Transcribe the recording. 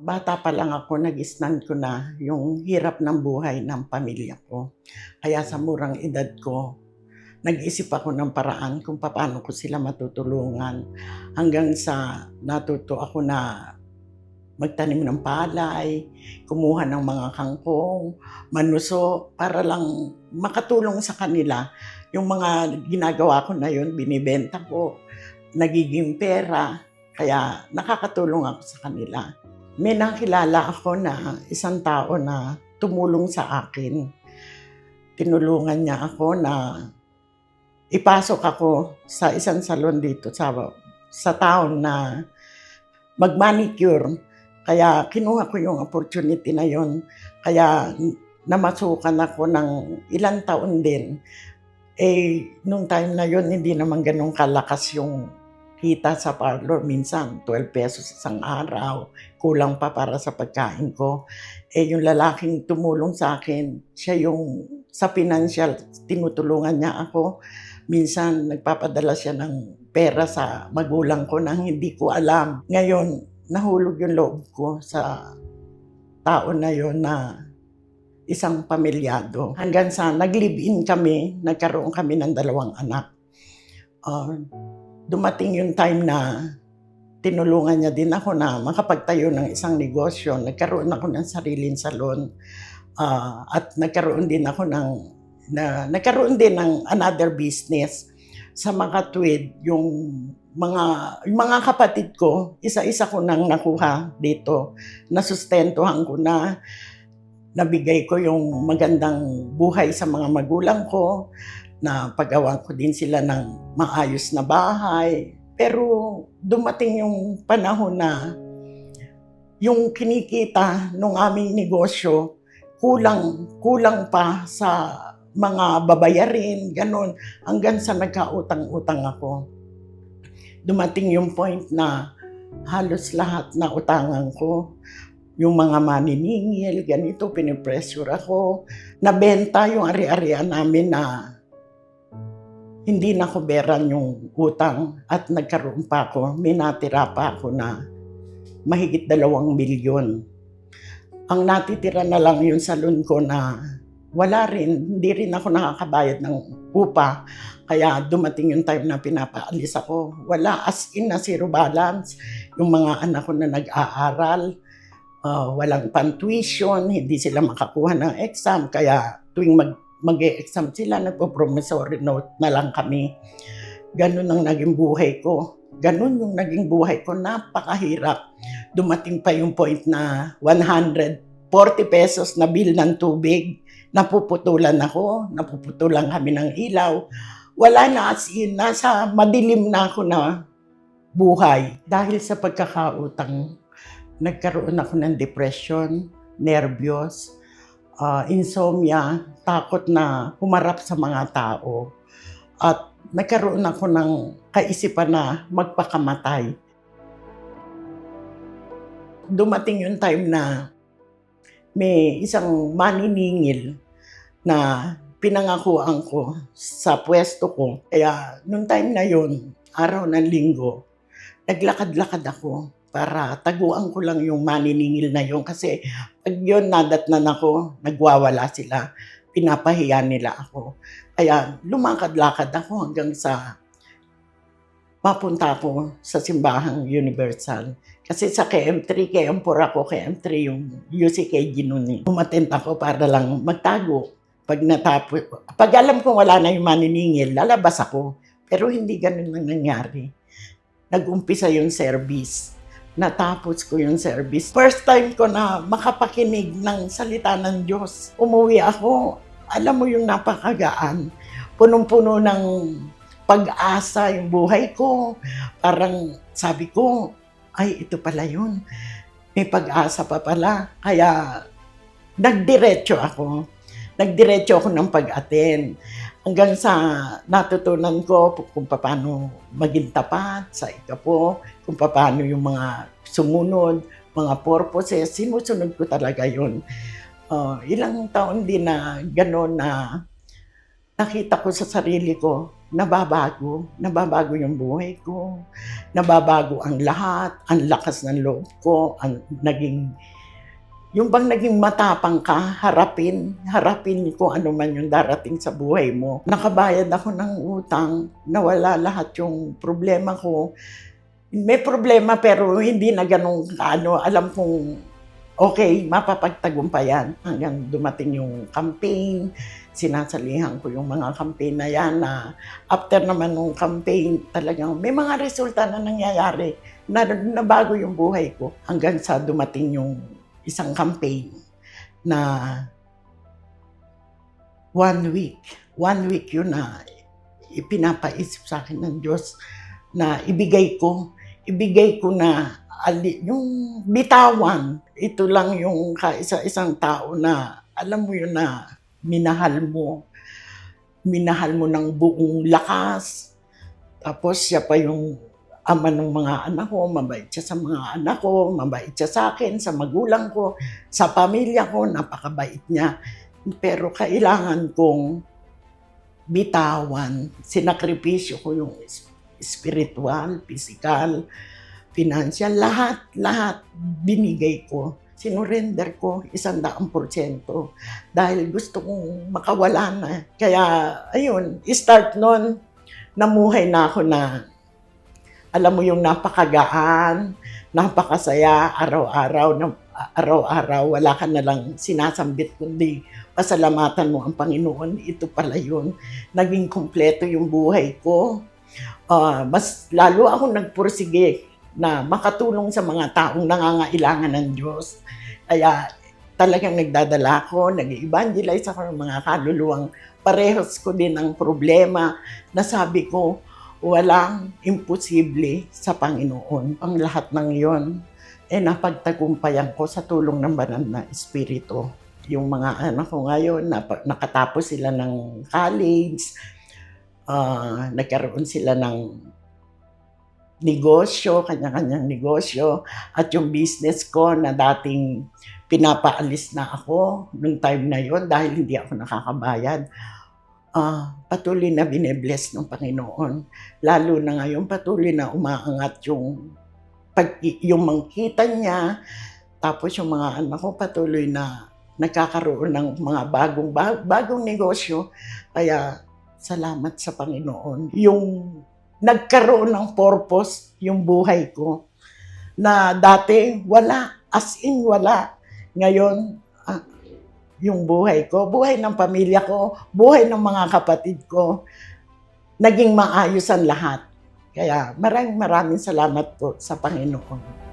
Bata pa lang ako, nag-isnan ko na yung hirap ng buhay ng pamilya ko. Kaya sa murang edad ko, nag-isip ako ng paraan kung paano ko sila matutulungan. Hanggang sa natuto ako na magtanim ng palay, kumuha ng mga kangkong, manuso, para lang makatulong sa kanila. Yung mga ginagawa ko na yun, binibenta ko, nagiging pera, kaya nakakatulong ako sa kanila. May nakilala ako na isang tao na tumulong sa akin. Tinulungan niya ako na ipasok ako sa isang salon dito sa town na mag-manicure. Kaya kinuha ko yung opportunity na yon. Kaya namasukan ako ng ilang taon din. Nung time na yon, hindi naman ganun kalakas yung kita sa parlor. Minsan, 12 pesos isang araw. Kulang pa para sa pagkain ko. Yung lalaking tumulong sa akin, siya yung sa financial, tinutulungan niya ako. Minsan, nagpapadala siya ng pera sa magulang ko nang hindi ko alam. Ngayon, nahulog yung loob ko sa tao na yon na isang pamilyado. Hanggang sa nag-live-in kami, nagkaroon kami ng 2 anak. Dumating yung time na tinulungan niya din ako na makapagtayo ng isang negosyo. Nagkaroon ako ng sariling salon. At nagkaroon din ng another business. Sa mga tuwid, yung mga kapatid ko, isa-isa ko nang nakuha dito. Nasustentuhan ko na, nabigay ko yung magandang buhay sa mga magulang ko, na paggawa ko din sila ng maayos na bahay. Pero dumating yung panahon na yung kinikita ng aming negosyo, kulang pa sa mga babayarin, ganun, hanggang sa nagkautang-utang ako. Dumating yung point na halos lahat na utangan ko, yung mga maniningil, ganito, pinipressure ako. Nabenta yung ari-arian namin na hindi na kuberan yung utang at nagkaroon pa ako, may natira pa ako na mahigit 2 milyon. Ang natitira na lang yung salon ko na wala rin, hindi rin ako nakakabayad ng upa. Kaya dumating yung time na pinapaalis ako. Wala, as in na zero balance. Yung mga anak ko na nag-aaral, walang pan-tuition, hindi sila makakuha ng exam. Kaya tuwing mag-e-exam sila, nagpo-promissory note na lang kami. Ganun ang naging buhay ko. Ganun yung naging buhay ko, napakahirap. Dumating pa yung point na 140 pesos na bill ng tubig. Napuputulan kami ng ilaw. Wala na, as in, nasa madilim na ako na buhay. Dahil sa pagkakautang, nagkaroon ako ng depression, nervyos, insomnia, takot na humarap sa mga tao. At nagkaroon ako ng kaisipan na magpakamatay. Dumating yung time na may isang maniningil na pinangakuan ko sa pwesto ko. Kaya nung time na yun, araw ng linggo, naglakad-lakad ako para taguan ko lang yung maniningil na yun. Kasi pag yun nadatnan ako, nagwawala sila, pinapahiya nila ako. Kaya lumakad-lakad ako hanggang sa mapunta ako sa Simbahang Universal. Kasi sa KM3, KM4 ako, KM3 yung UCKG noon eh. Umattend ako para lang magtago. Pag alam kong wala na yung maniningil, lalabas ako. Pero hindi ganun ang nangyari. Nag-umpisa yung service. Natapos ko yung service. First time ko na makapakinig ng salita ng Diyos. Umuwi ako. Alam mo yung napakagaan. Punong-puno ng pag-asa yung buhay ko. Parang sabi ko, ay ito pala yun. May pag-asa pa pala. Kaya nagdiretso ako. Nagdiretso ako ng pag-attend. Hanggang sa natutunan ko kung paano maging tapat sa ikapo, kung paano yung mga sumunod, mga purposes, sinusunod ko talaga yun. Ilang taon din na gano'n na nakita ko sa sarili ko, nababago yung buhay ko, nababago ang lahat, ang lakas ng loob ko, yung bang naging matapang ka, harapin kung ano man yung darating sa buhay mo. Nakabayad ako ng utang, nawala lahat yung problema ko. May problema pero hindi na ganun kaano, alam kong okay, mapapagtagumpayan hanggang dumating yung campaign. Sinasalihan ko yung mga campaign na yan na after naman ng campaign, talagang may mga resulta na nangyayari na nabago yung buhay ko hanggang sa dumating yung isang campaign na 1 week. 1 week yun na ipinapaisip sa akin ng Diyos na ibigay ko na yung bitawan. Ito lang yung kaisa-isang tao na alam mo yun na minahal mo ng buong lakas. Tapos siya pa yung ama ng mga anak ko, mabait siya sa mga anak ko, mabait siya sa akin, sa magulang ko, sa pamilya ko, napakabait niya. Pero kailangan kong bitawan, sinakripisyo ko yung spiritual, physical, financial, lahat binigay ko. Sinurrender ko 100% dahil gusto kong makawala na. Kaya ayun, start nun, namuhay na ako na alam mo yung napakagaan, napakasaya, araw-araw, wala ka na lang sinasambit kundi pasalamatan mo ang Panginoon. Ito pala yun, naging kumpleto yung buhay ko. Mas lalo akong nagpursige na makatulong sa mga taong nangangailangan ng Diyos. Kaya talagang nagdadala ako, nag-evangelize ako ng mga kaluluwang parehas ko din ang problema na sabi ko, walang imposible sa Panginoon. Ang lahat ng yon napagtagumpayan ko sa tulong ng banal na Espiritu. Yung mga anak ko ngayon, nakatapos sila ng college, nagkaroon sila ng negosyo, kanya-kanyang negosyo, at yung business ko na dating pinapaalis na ako nung time na yon dahil hindi ako nakakabayad, patuloy na bine-bless ng Panginoon. Lalo na ngayon, patuloy na umaangat yung mangkita niya. Tapos yung mga anak ko patuloy na nagkakaroon ng mga bagong negosyo. Kaya salamat sa Panginoon. Yung nagkaroon ng purpose yung buhay ko na dati wala, as in wala. Ngayon, yung buhay ko, buhay ng pamilya ko, buhay ng mga kapatid ko, naging maayos ang lahat. Kaya maraming salamat po sa Panginoon.